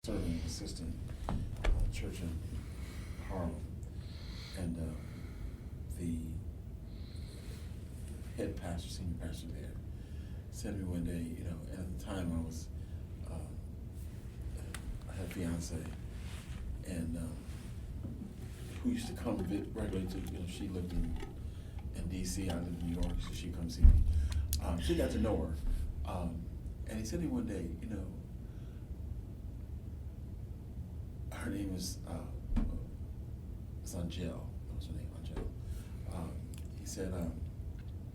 serving assistant church in Harlem, and the head pastor, senior pastor there, said to me one day, you know, and at the time I had a fiance, and who used to come regularly to, you know, she lived in D.C., I lived in New York, so she'd come see me. She got to know her, and he said to me one day, you know, her name is Angel. That was her name, Angel. He said,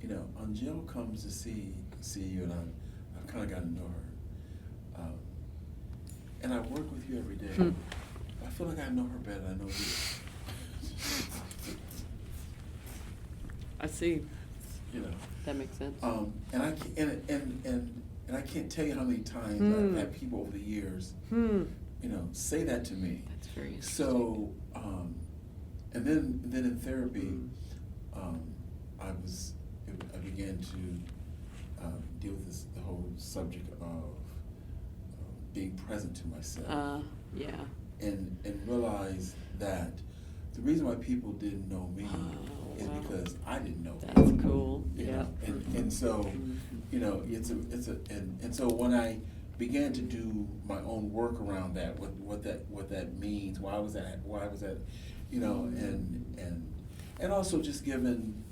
you know, Angel comes to see you, and I've kind of gotten to know her. And I work with you every day. I feel like I know her better than I know you. I see. You know. That makes sense. And I can't tell you how many times I've had people over the years, you know, say that to me. That's very interesting. So, and then in therapy, I began to deal with the whole subject of being present to myself. Yeah. And realize that the reason why people didn't know me is wow. because I didn't know them. That's cool. You Yeah. know? And so, you know, and so when I began to do my own work around that, what that means, why was that, you know, and also just given,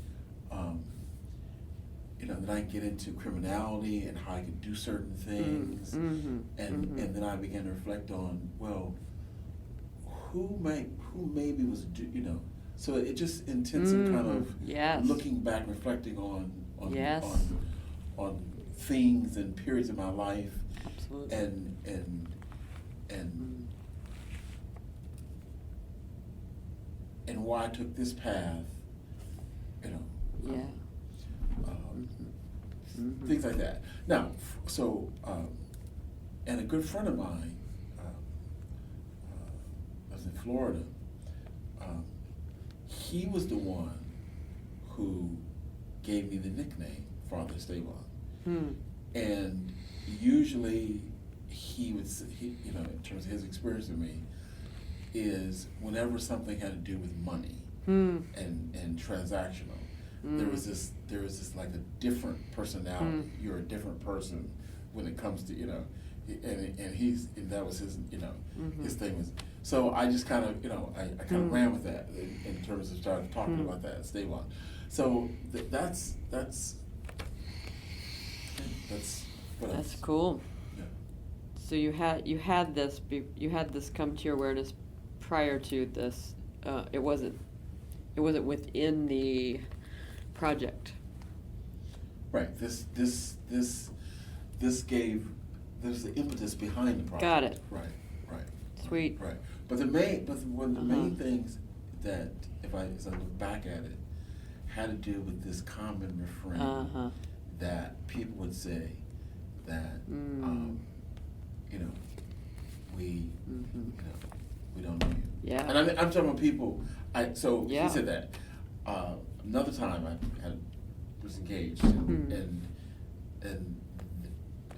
you know, that I get into criminality and how I could do certain things, and then I began to reflect on, well, who maybe was, you know, so it just intensive kind of looking back, reflecting on things and periods of my life. Absolutely. And why I took this path, you know. Yeah. Things like that. Now, so, and a good friend of mine, was in Florida. He was the one who gave me the nickname Father Esteban. And usually he would, you know, in terms of his experience with me, is whenever something had to do with money and transactional, there was this like a different personality. You're a different person when it comes to, you know, and that was his, you know, his thing was. So I just kind of, you know, I kind of ran with that in terms of starting talking about that Esteban. So that's what That's cool. Yeah. So you had this come to your awareness prior to this. It wasn't within the project. Right. This gave, there's the impetus behind the project. Got it. Right. Sweet. Right. But one of the main things that, as I look back at it, had to do with this common refrain that people would say that, you know, we don't know you. Yeah. And I'm talking about people. He said that. Another time I was engaged and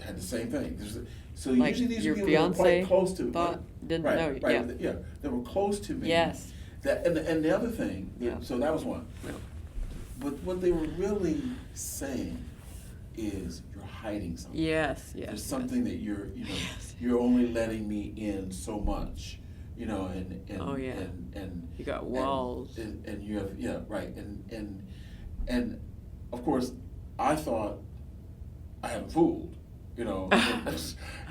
had the same thing. So like usually these your people were quite close to me. Didn't right, know you. Right. Yeah. They were close to me. Yes. That and the other thing. So that was one. Yeah. But what they were really saying is you're hiding something. Yes. There's something that you're only letting me in so much, you know, and you got walls. And you have and of course I thought I had fooled, you know,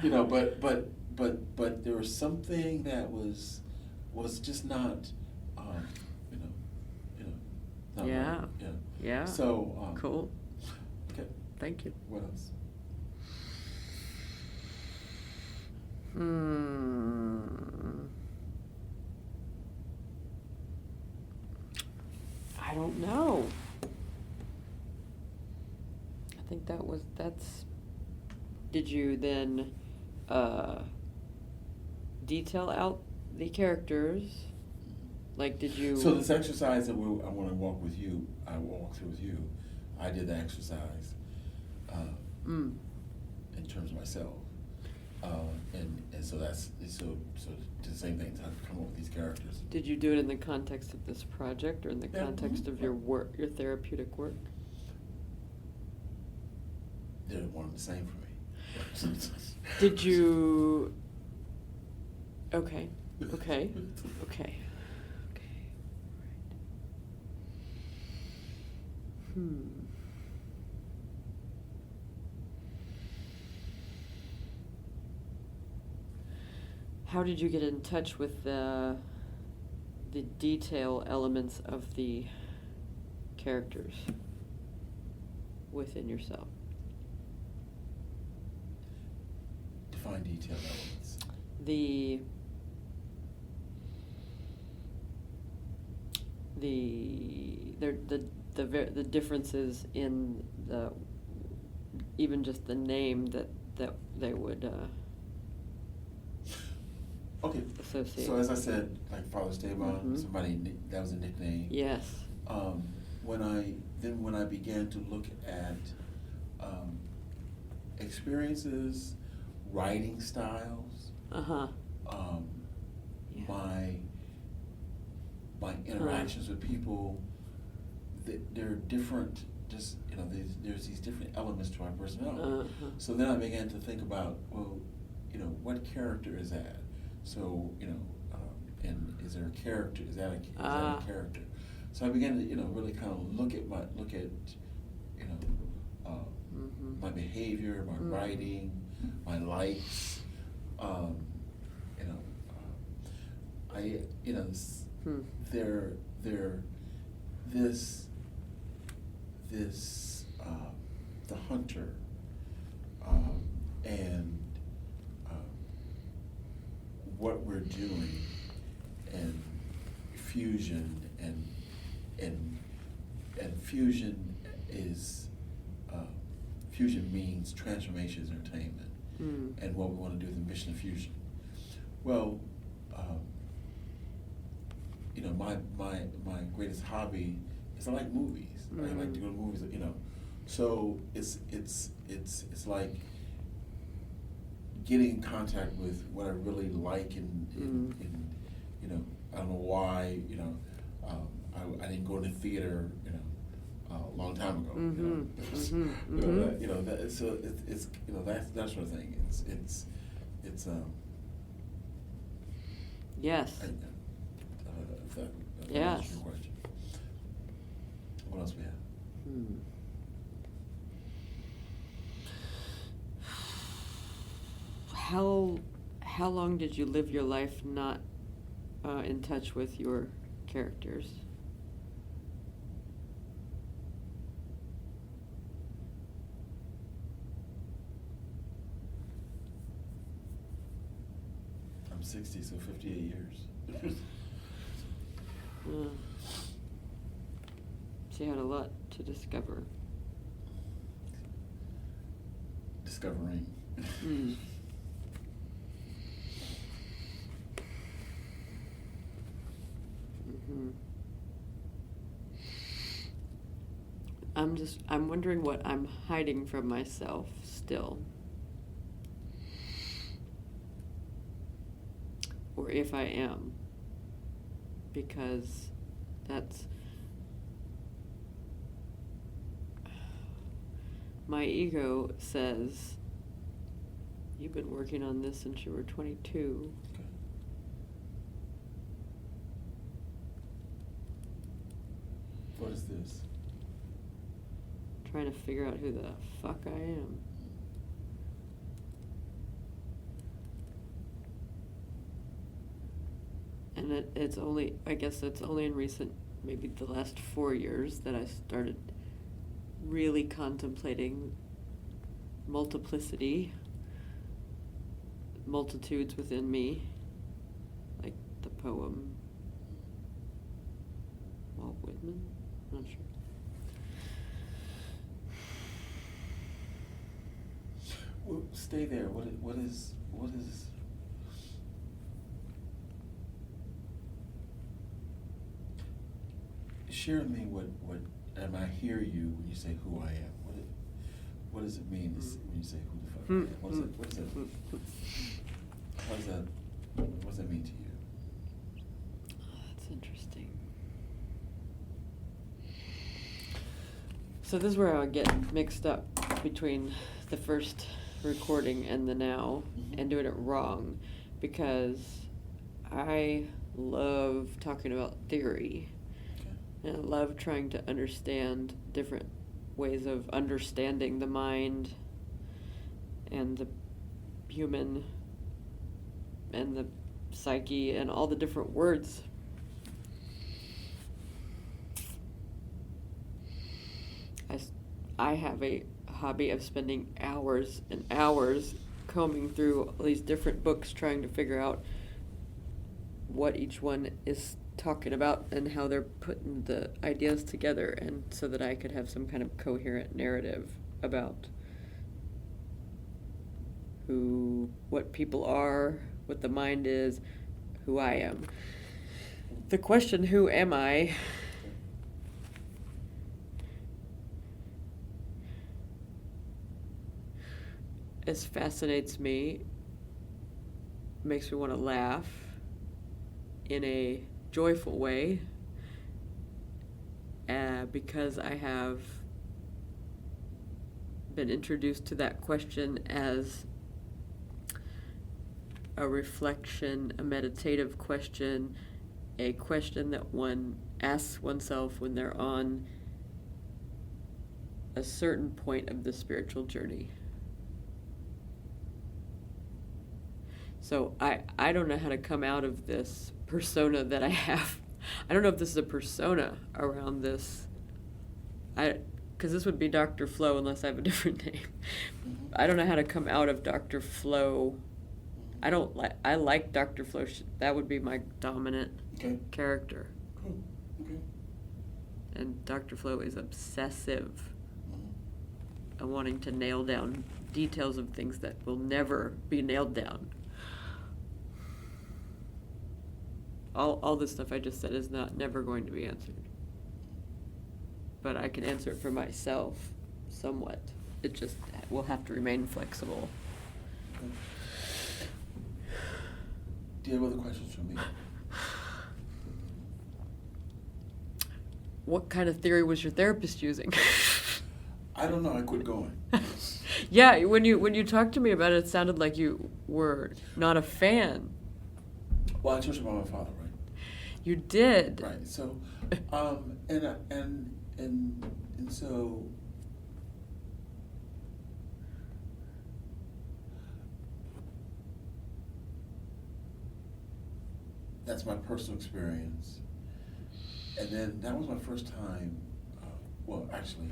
you know, but there was something that was just not, not Yeah. right. Yeah. So cool. Okay. Thank you. What else? I don't know. I think that's. Did you then detail out the characters? Like, did you? So this exercise that I want to walk through with you, I did the exercise in terms of myself. And so so the same thing, to come up with these characters. Did you do it in the context of this project or in the Yeah, context of your work, your therapeutic work? They're one and the same for me. Did you? Okay. Okay. Okay. Okay. Right. How did you get in touch with the detail elements of the characters within yourself? Define detailed elements. The differences in even just the name that they would Okay. associate. So as I said, like Father Esteban, Mhm. that was a nickname. Yes. When I began to look at experiences, writing styles, Uh-huh. Yeah. my interactions with people, they're different. Just there's these different elements to my personality. Uh-huh. So then I began to think about, well, what character is that? So and is there a character? Is that a character? So I began to really kind of look at my behavior, my writing, my likes. The hunter, and what we're doing, and fusion, and fusion is fusion means transformation is entertainment, and what we want to do with the mission of fusion. Well, my greatest hobby is I like movies. I like to go to movies. So it's like getting in contact with what I really like, and I don't know why I didn't go to the theater a long time ago. So it's that sort of thing. It's Yes. If that Yes. answers your question. What else we have? How long did you live your life not in touch with your characters? I'm 60, so 58 years. So you had a lot to discover. Discovering. I'm wondering what I'm hiding from myself still. Or if I am. Because that's my ego says, you've been working on this since you were 22. Okay. What is this? Trying to figure out who the fuck I am. And it's only, I guess it's only in recent, maybe the last 4 years, that I started really contemplating multiplicity, multitudes within me, like the poem Walt Whitman. I'm not sure. Well, stay there. What is? Share with me what, and I hear you when you say who I am. What does it mean when you say who the fuck What does that mean to you? That's interesting. So this is where I get mixed up between the first recording and the now, and doing it wrong, because I love talking about theory, and I love trying to understand different ways of understanding the mind and the human and the psyche and all the different words. I have a hobby of spending hours and hours combing through all these different books trying to figure out what each one is talking about and how they're putting the ideas together, and so that I could have some kind of coherent narrative about what people are, what the mind is, who I am. The question, who am I? It fascinates me, makes me want to laugh in a joyful way, because I have been introduced to that question as a reflection, a meditative question, a question that one asks oneself when they're on a certain point of the spiritual journey. So I don't know how to come out of this persona that I have. I don't know if this is a persona around this. Because this would be Dr. Flo unless I have a different name. I don't know how to come out of Dr. Flo. I like Dr. Flo. That would be my dominant character. Cool. Okay. And Dr. Flo is obsessive and wanting to nail down details of things that will never be nailed down. All this stuff I just said is never going to be answered. But I can answer it for myself somewhat. It just will have to remain flexible. Okay. Do you have other questions for me? What kind of theory was your therapist using? I don't know. I quit going. Yeah, when you talked to me about it, it sounded like you were not a fan. Well, I told you about my father, right? You did. Right. So, and so, that's my personal experience. And then that was my first time. Well, actually,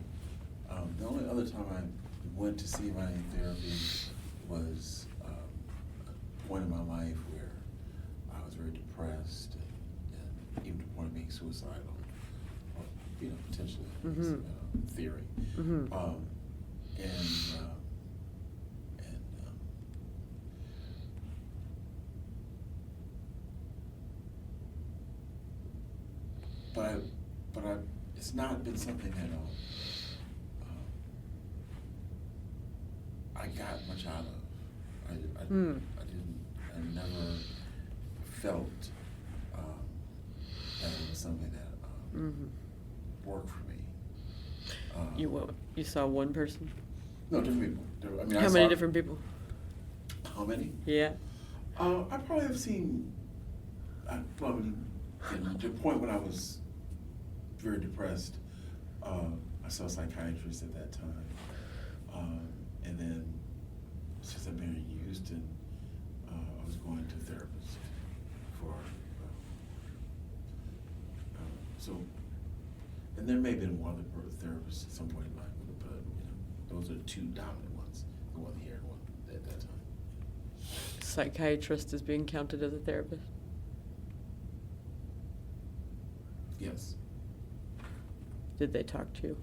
the only other time I went to see my therapy was a point in my life where I was very depressed, and even to the point of being suicidal, or, potentially, theory. Mm-hmm. But it's not been something that I got much out of. I never felt that it was something that worked for me. You saw one person? No, different people. How many different people? How many? Yeah. I probably have seen. At the point when I was very depressed, I saw a psychiatrist at that time, and then since I've been in Houston, I was going to therapists for. And there may have been one other therapist at some point in life, but those are the two dominant ones, the one here and one at that time. Psychiatrist is being counted as a therapist? Yes. Did they talk to you?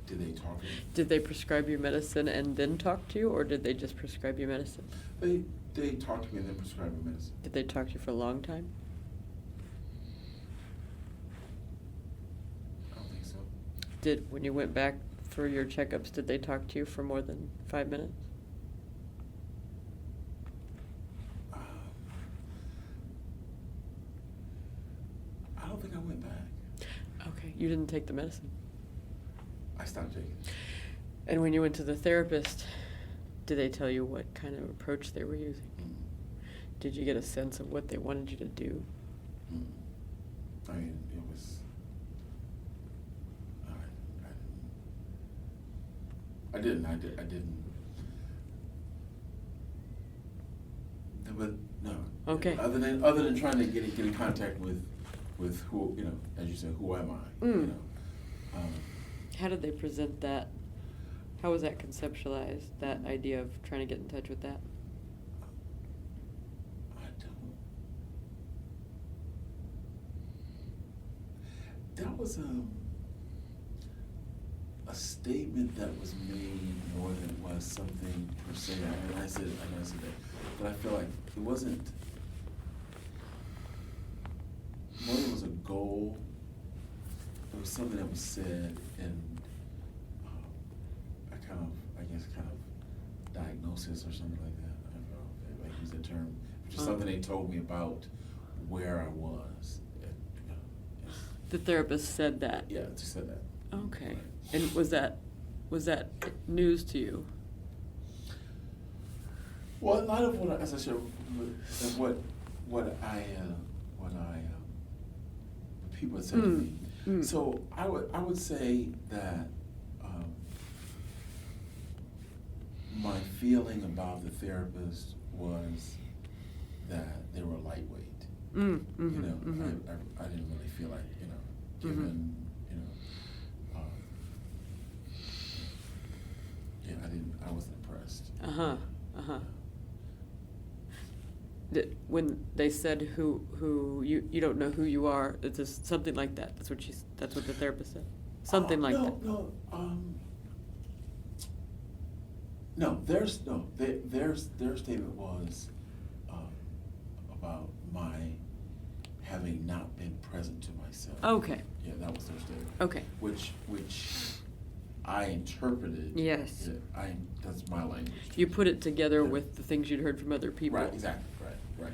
Did they talk to me? Did they prescribe you medicine and then talk to you, or did they just prescribe you medicine? They talked to me and then prescribed me medicine. Did they talk to you for a long time? I don't think so. When you went back for your checkups, did they talk to you for more than 5 minutes? I don't think I went back. Okay, you didn't take the medicine. I stopped taking it. And when you went to the therapist, did they tell you what kind of approach they were using? Did you get a sense of what they wanted you to do? I mean, it was. I didn't. But no. Okay. Other than trying to get in contact with who, you know, as you said, who am I? You know. How did they present that? How was that conceptualized, that idea of trying to get in touch with that? I don't. That was a statement that was made more than it was something per se. And I said that, but I feel like it wasn't. More than it was a goal. It was something that was said, and I guess diagnosis or something like that. I don't know if I use that term. Just something they told me about where I was. The therapist said that? Yeah, she said that. Okay. Right. And was that news to you? Well, a lot of what, as I said, what people had said to me. So I would say that my feeling about the therapist was that they were lightweight. You know, I didn't really feel like, you know, given, you know, I wasn't impressed. When they said who you don't know who you are, it's just something like that. That's what the therapist said. Something like that. Their statement was about my having not been present to myself. Okay. Yeah, that was their statement. Okay. Which I interpreted. Yes. That's my language. You put it together with the things you'd heard from other people. Right. Exactly. Right.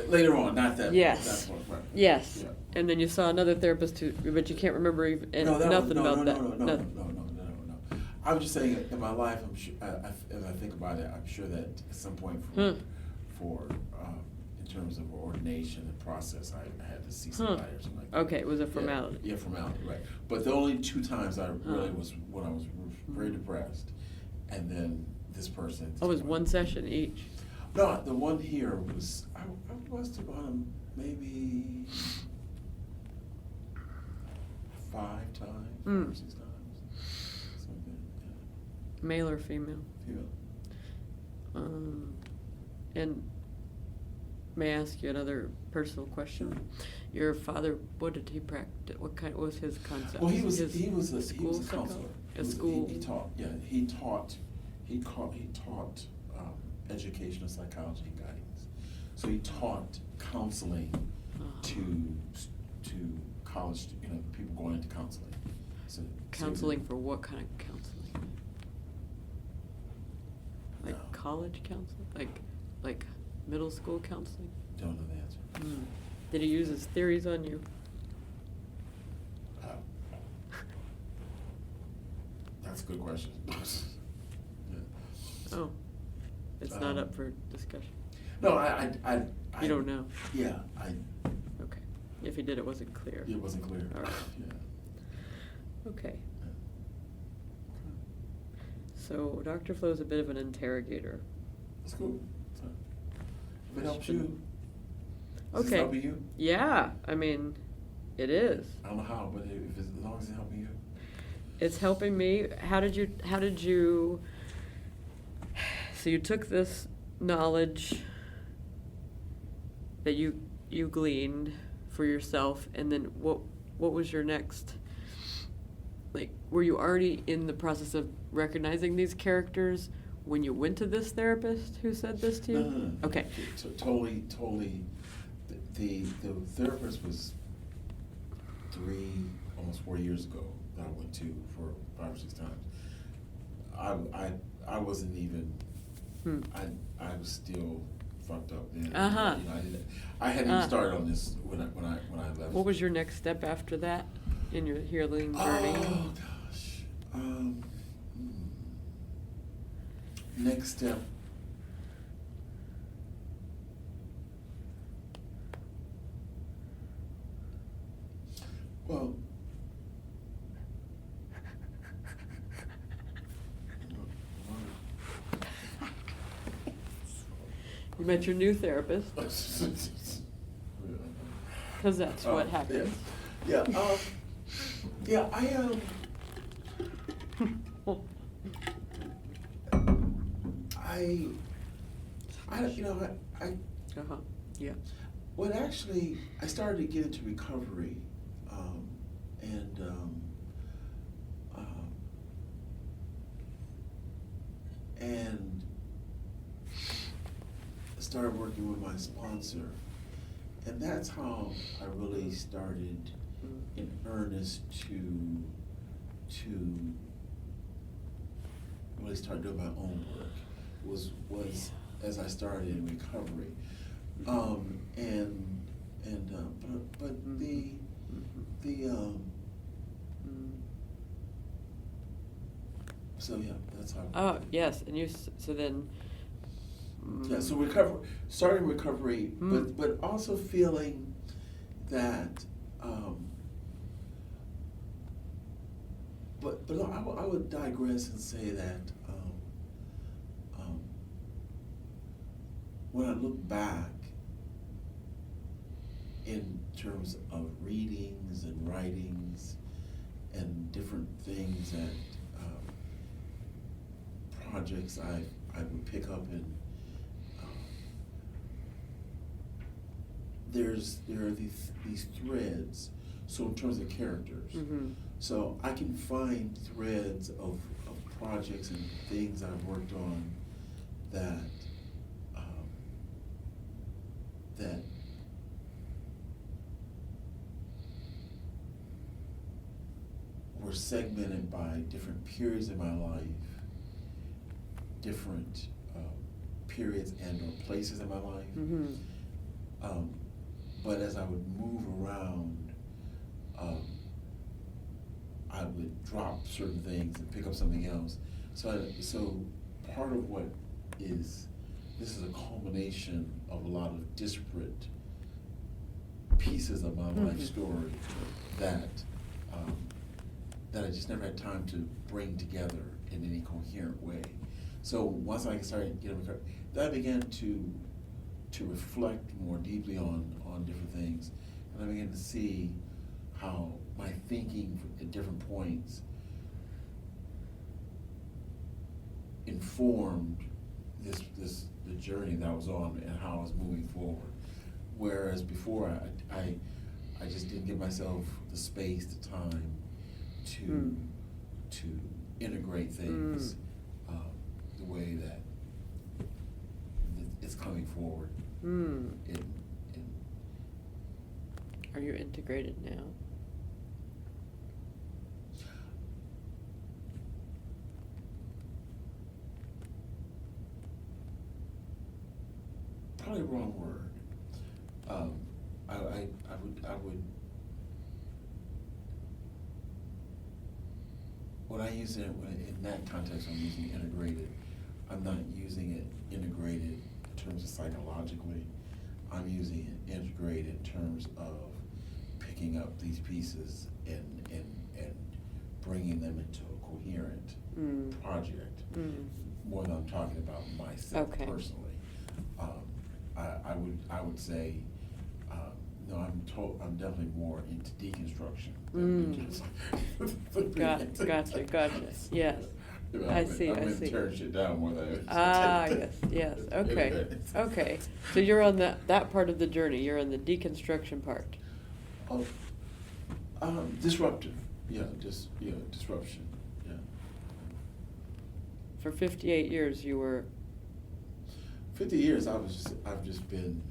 Later on, not that. Yes. That's what, right. Yes. Yeah. And then you saw another therapist who, but you can't remember even nothing about that. No. I was just saying, in my life, I'm sure, as I think about it, I'm sure that at some point for in terms of ordination and process, I had to see somebody or something like that. Okay, it was a formality. Yeah, formality, right. But the only 2 times I really was when I was very depressed, and then this person. Oh, it was one session each. No, the one here was I must have gone maybe 5 times, 5 or 6 times. Male or female? Female. And may I ask you another personal question? Your father, what did he practice? What was his concept? Well, he was a school counselor. A school. He taught. Yeah, he taught educational psychology and guidance. So he taught counseling to college, you know, people going into counseling. So counseling for what kind of counseling? Like No. college counseling? Like middle school counseling? Don't know the answer. Did he use his theories on you? That's a good question. Yeah. Oh, it's not up for discussion. No, I You don't know? Yeah, Okay. If he did, it wasn't clear. It wasn't clear. All right. Yeah. Okay. So Dr. Flo is a bit of an interrogator. That's cool. If it helps you. Is Okay. this helping you? Yeah, I mean, it is. I don't know how, but as long as it's helping you. It's helping me. How did you, so you took this knowledge that you gleaned for yourself, and then what was your next, like, were you already in the process of recognizing these characters when you went to this therapist who said this to you? No. Okay. Totally. The therapist was 3, almost 4 years ago that I went to for 5 or 6 times. I wasn't even, Hmm. I was still fucked up then. Uh-huh. You know, I hadn't even started on this when I left. What was your next step after that in your healing journey? Oh gosh. Next step. Well. You met your new therapist, because that's what happens. Yeah. Yeah. You know, Uh-huh, yeah. Well, actually, I started to get into recovery, and started working with my sponsor, and that's how I really started in earnest to really start doing my own work. Was as I started in recovery, but so yeah, that's how. Oh, yes, and so then. Yeah, so starting recovery, but also feeling that, but I would digress and say that when I look back in terms of readings and writings and different things that projects I would pick up and there are these threads. So in terms of characters, so I can find threads of projects and things I've worked on that that were segmented by different periods in my life, different periods and or places in my life. But as I would move around, I would drop certain things and pick up something else. So part of what this is a culmination of a lot of disparate pieces of my life story that I just never had time to bring together in any coherent way. So once I started getting that, I began to reflect more deeply on different things, and I began to see how my thinking at different points informed the journey that I was on and how I was moving forward. Whereas before I just didn't give myself the space, the time to integrate things the way that it's coming forward. Are you integrated now? Probably wrong word. I would. When I use it in that context, I'm using integrated. I'm not using it integrated in terms of psychologically. I'm using it integrated in terms of picking up these pieces and bringing them into a coherent project. More than I'm talking about myself personally. I would say no. I'm definitely more into deconstruction. Gotcha. Yes. I see. I'm tearing shit down more than yes. Okay. So you're on that part of the journey. You're on the deconstruction part. Disruptive. Disruption. Yeah. For 58 years, you were. 50 years, I've just been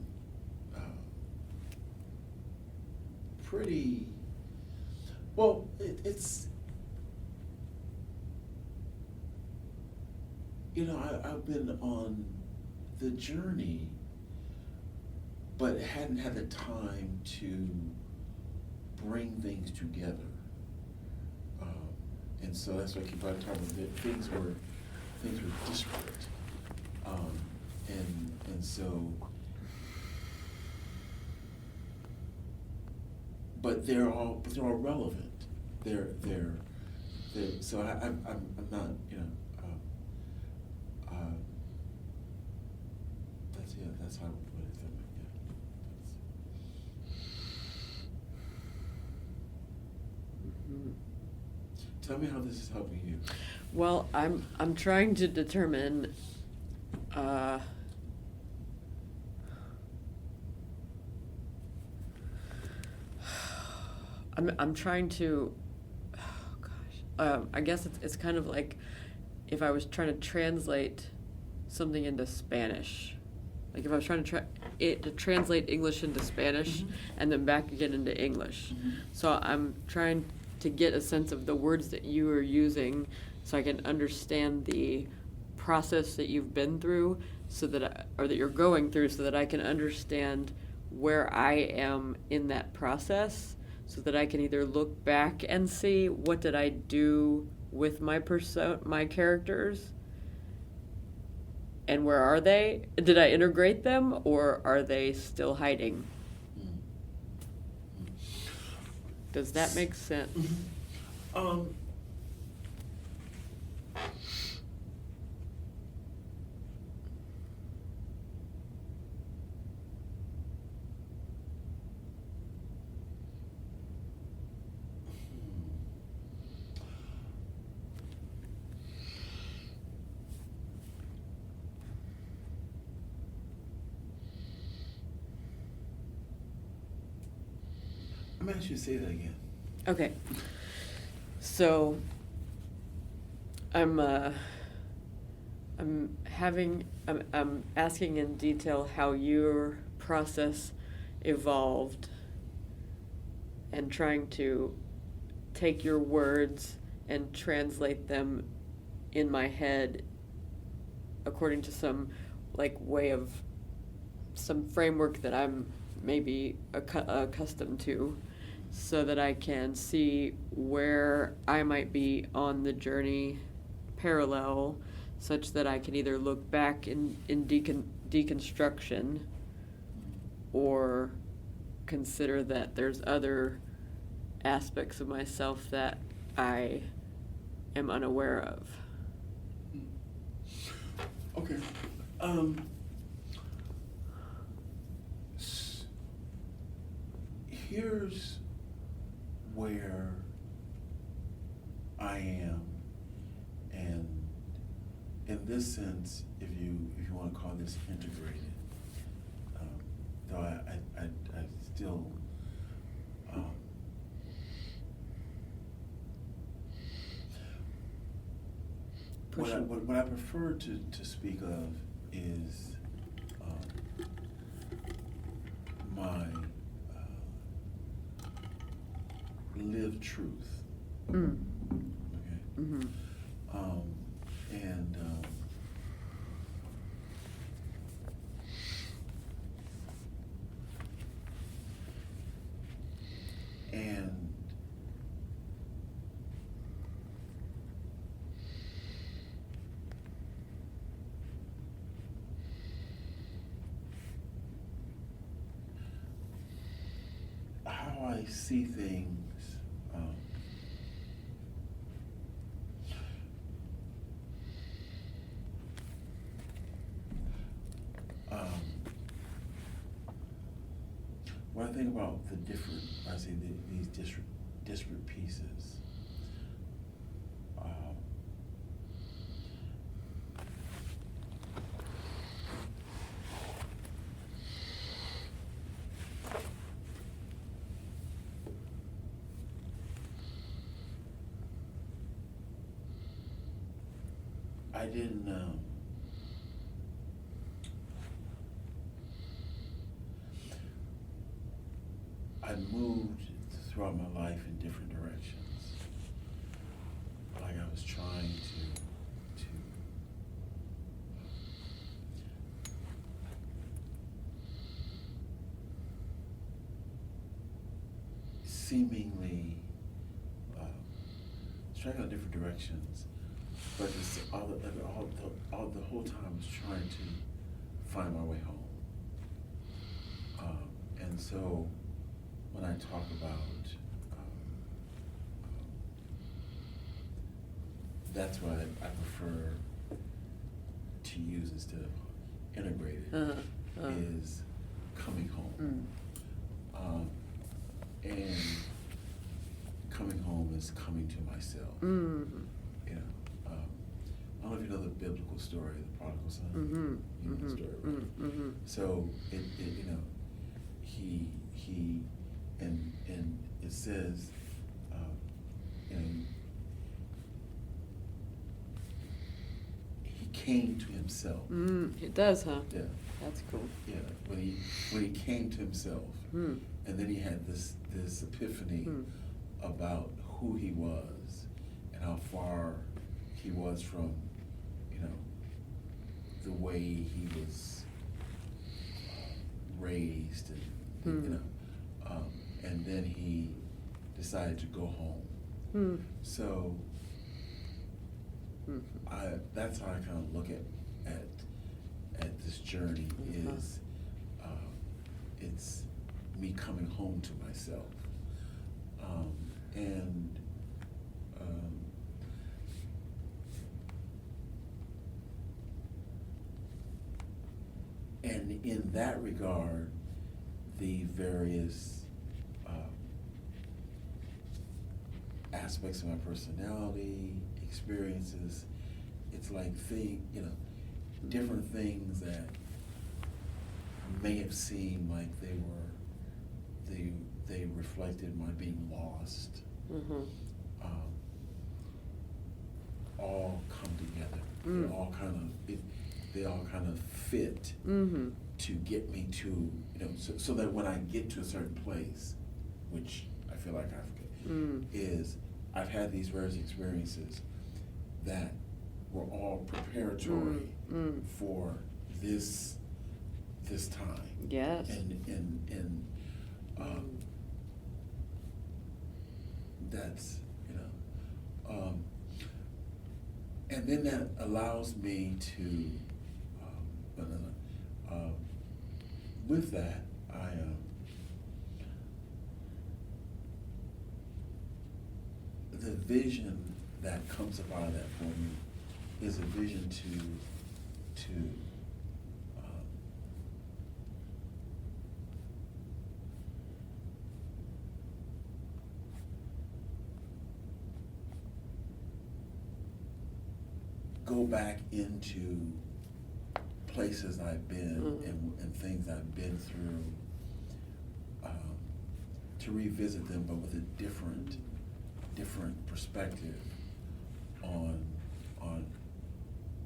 pretty. Well, it's. I've been on the journey, but hadn't had the time to bring things together. And so that's why I keep on talking about that things were disparate. And so, but they're all relevant. They're so I'm not, that's how I would put it. Mhm. Tell me how this is helping you. Well, I'm trying to determine, I'm trying to, oh gosh, I guess it's kind of like if I was trying to translate something into Spanish. Like if I was trying to translate English into Spanish and then back again into English. So I'm trying to get a sense of the words that you are using so I can understand the process that you've been through or that you're going through so that I can understand where I am in that process so that I can either look back and see what did I do with my characters and where are they? Did I integrate them or are they still hiding? Does that make sense? I'm asking you to say that again. Okay. So I'm asking in detail how your process evolved and trying to take your words and translate them in my head according to some some framework that I'm maybe accustomed to, so that I can see where I might be on the journey parallel, such that I can either look back in deconstruction or consider that there's other aspects of myself that I am unaware of. Okay. Here's where I am, and in this sense, if you want to call this integrated, though I still what I prefer to speak of is my lived truth. Mm. Okay. Mm-hmm. And how I see things. When I think about these disparate pieces, I didn't. I moved throughout my life in different directions. Like I was trying to seemingly striking out different directions, but just all the whole time I was trying to find my way home. And so when I talk about that's what I prefer to use instead of integrated, is coming home. And coming home is coming to myself. Mm-hmm. You know, I don't know if you know the biblical story, the prodigal son. Mm-hmm. You know the story, right? Mm-hmm. So it you know, he and it says, you know, he came to himself. It does, huh? Yeah. That's cool. Yeah. When he came to himself, and then he had this epiphany about who he was and how far he was from, you know, the way he was raised, and you know, and then he decided to go home. So that's how I kind of look at this journey. Is it's me coming home to myself, and in that regard, the various aspects of my personality, experiences, it's like different things that may have seemed like they reflected my being lost, all come together. They all kind of fit to get me to, you know, so that when I get to a certain place, which I feel like is I've had these various experiences that were all preparatory for this time. Yes. And that's, you know, and then that allows me to, with that, the vision that comes up out of that for me is a vision to go back into places I've been and things I've been through, to revisit them, but with a different perspective on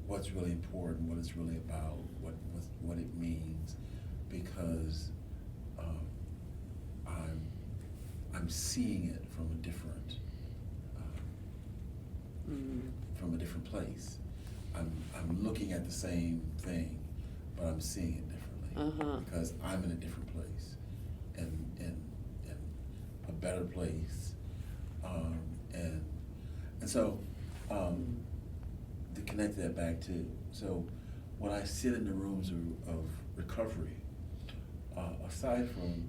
what's really important, what it's really about, what it means, because I'm seeing it from a different place. I'm looking at the same thing, but I'm seeing it differently because I'm in a different place, and a better place, and so to connect that back to, so when I sit in the rooms of recovery, aside from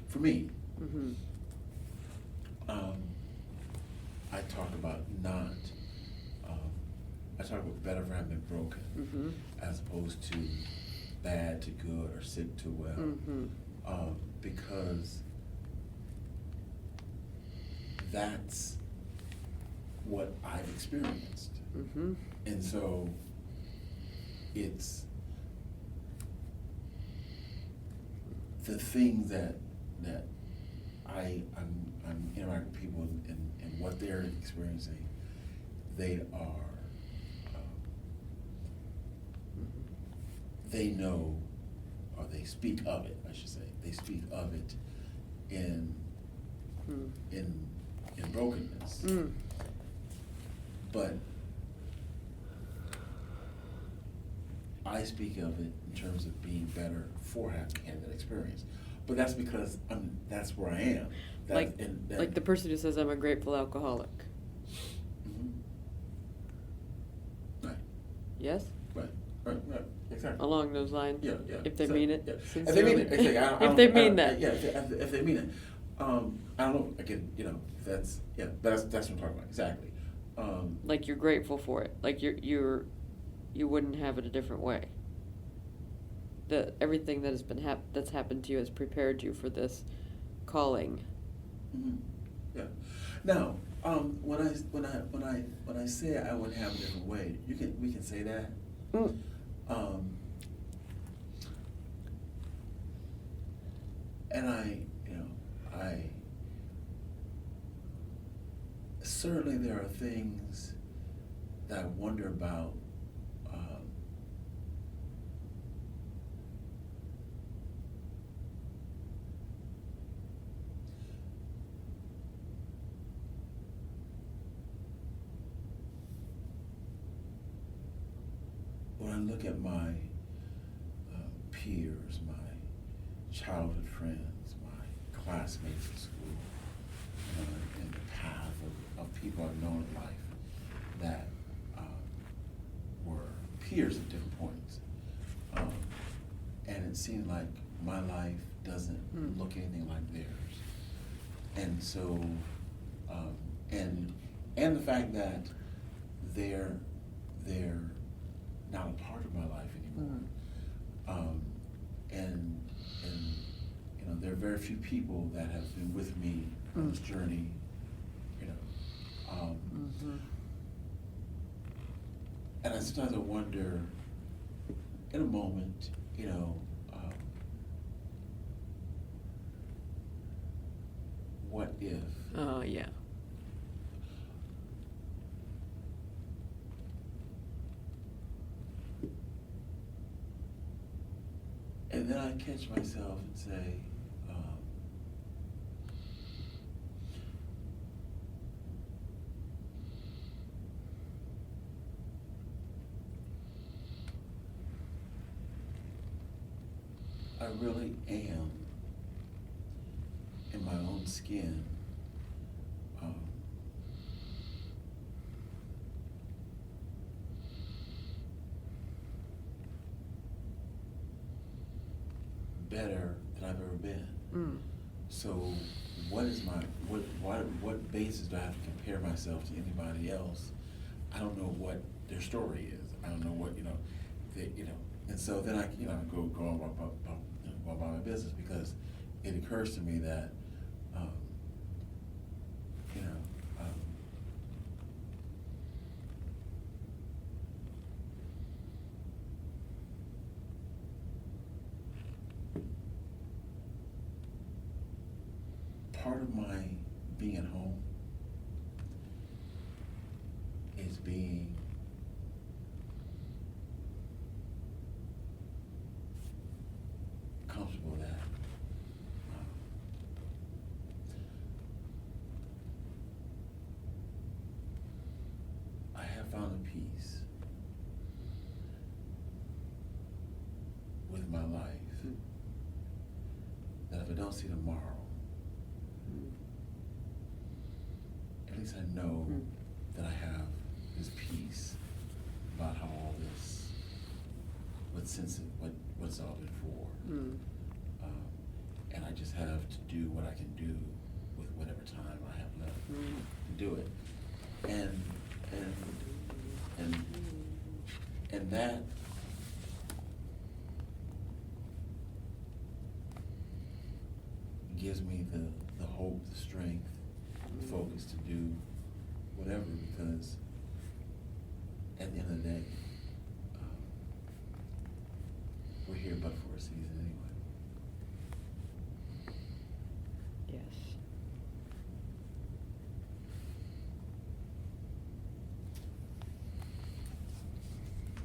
for me, I talk about I talk about better for having been broken, as opposed to bad to good or sick to well, because that's what I've experienced, and so it's the things that I'm interacting with people and what they're experiencing. They are. They know, or they speak of it, I should say. They speak of it in brokenness. But I speak of it in terms of being better for having had that experience. but that's because that's where I am. Like the person who says I'm a grateful alcoholic. Mhm. Right. Yes? Right. Exactly. Along those lines? Yeah. If they So, mean it yeah. If sincerely. they mean it, exactly. If they mean that. Yeah, if they mean it. I don't know, again, that's what I'm talking about, exactly. Like you're grateful for it. Like you wouldn't have it a different way. That everything that has been that's happened to you has prepared you for this calling. Mhm. Yeah. Now, when I say I would have a different way, we can say that. Mm. And I certainly there are things that I wonder about. When I look at my peers, my childhood friends, my classmates in school, and the path of people I've known in life that were peers at different points. And it seemed like my life doesn't look anything like theirs. And so, and the fact that they're not a part of my life anymore. And there are very few people that have been with me on this journey, and sometimes I wonder, in a moment, what if? Oh, yeah. And then I catch myself and say, I really am in my own skin. Better than I've ever been. So what basis do I have to compare myself to anybody else? I don't know what their story is. I don't know what, and so then I go on about my business, because it occurs to me that, part of my being at home is being comfortable that I have found a peace with my life that if I don't see tomorrow, at least I know that I have this peace about how all this, what it's all been for. And I just have to do what I can do with whatever time I have left to do it. And that gives me the hope, the strength, the focus to do whatever, because at the end of the day, we're here but for a season anyway.